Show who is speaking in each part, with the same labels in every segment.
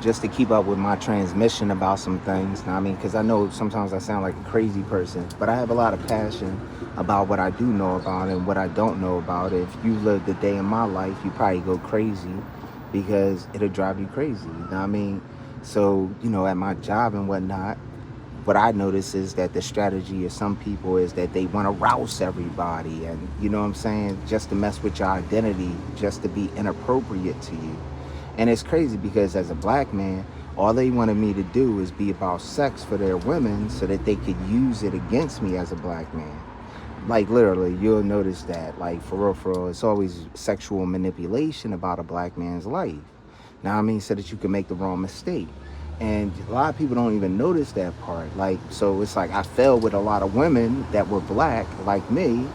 Speaker 1: just to keep up with my transmission about some things. I mean, because I know sometimes I sound like a crazy person, but I have a lot of passion about what I do know about and what I don't know about. If you lived a day in my life, you probably go crazy because it'll drive you crazy. You know what I mean? So, at my job and whatnot, what I notice is that the strategy of some people is that they want to rouse everybody and, you know what I'm saying, just to mess with your identity, just to be inappropriate to you. And it's crazy because as a black man, all they wanted me to do is be about sex for their women so that they could use it against me as a black man. Like literally, you'll notice that, like for real, it's always sexual manipulation about a black man's life. Now, I mean, so that you can make the wrong mistake. And a lot of people don't even notice that part. Like, so it's like I fell with a lot of women that were black, like me,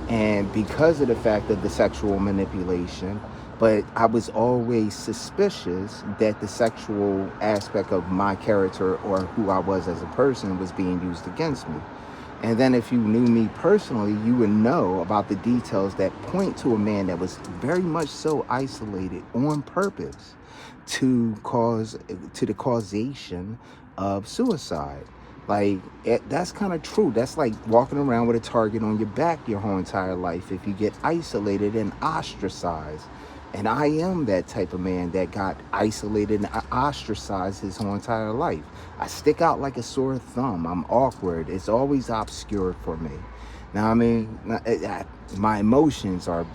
Speaker 1: and because of the fact of the sexual manipulation, but I was always suspicious that the sexual aspect of my character or who I was as a person was being used against me. And then if you knew me personally, you would know about the details that point to a man that was very much so isolated on purpose to the causation of suicide. Like, that's kind of true. That's like walking around with a target on your back your whole entire life if you get isolated and ostracized. And I am that type of man that got isolated and ostracized his whole entire life. I stick out like a sore thumb. I'm awkward. It's always obscure for me. Now, I mean, my emotions are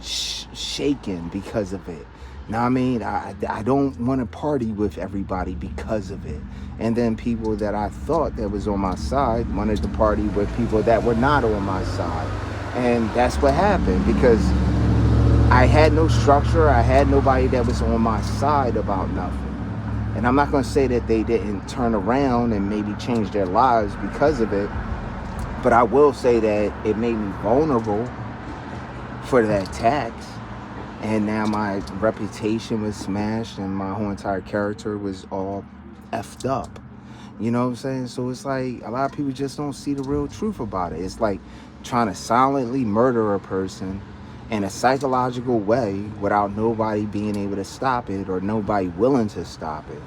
Speaker 1: shaken because of it. Now, I mean, I don't want to party with everybody because of it. And then people that I thought that was on my side wanted to party with people that were not on my side. And that's what happened because I had no structure. I had nobody that was on my side about nothing. And I'm not going to say that they didn't turn around and maybe change their lives because of it. But I will say that it made me vulnerable for the attacks. And now my reputation was smashed and my whole entire character was all effed up. You know what I'm saying? So it's like a lot of people just don't see the real truth about it. It's like trying to silently murder a person in a psychological way without nobody being able to stop it or nobody willing to stop it.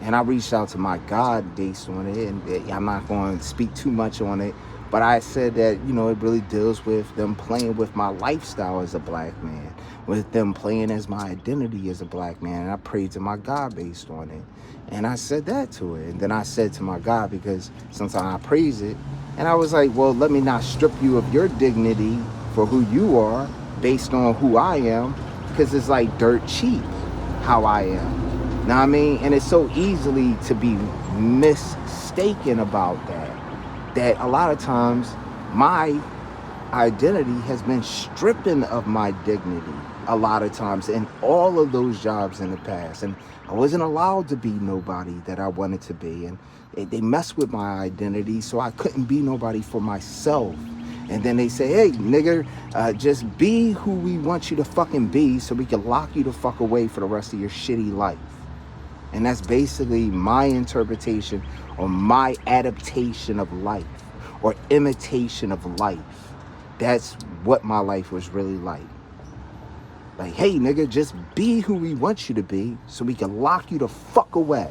Speaker 1: And I reached out to my God based on it, and I'm not going to speak too much on it, but I said that, it really deals with them playing with my lifestyle as a black man, with them playing as my identity as a black man, and I prayed to my God based on it. And I said that to it, and then I said to my God, because sometimes I praise it, and I was like, well, let me not strip you of your dignity for who you are, based on who I am, because it's like dirt cheap how I am. Now I mean, and it's so easily to be mistaken about that a lot of times my identity has been stripping of my dignity a lot of times in all of those jobs in the past, and I wasn't allowed to be nobody that I wanted to be, and they messed with my identity, so I couldn't be nobody for myself. And then they say, hey, nigga, just be who we want you to fucking be so we can lock you the fuck away for the rest of your shitty life. And that's basically my interpretation or my adaptation of life or imitation of life. That's what my life was really like. Like, hey, nigga, just be who we want you to be so we can lock you the fuck away.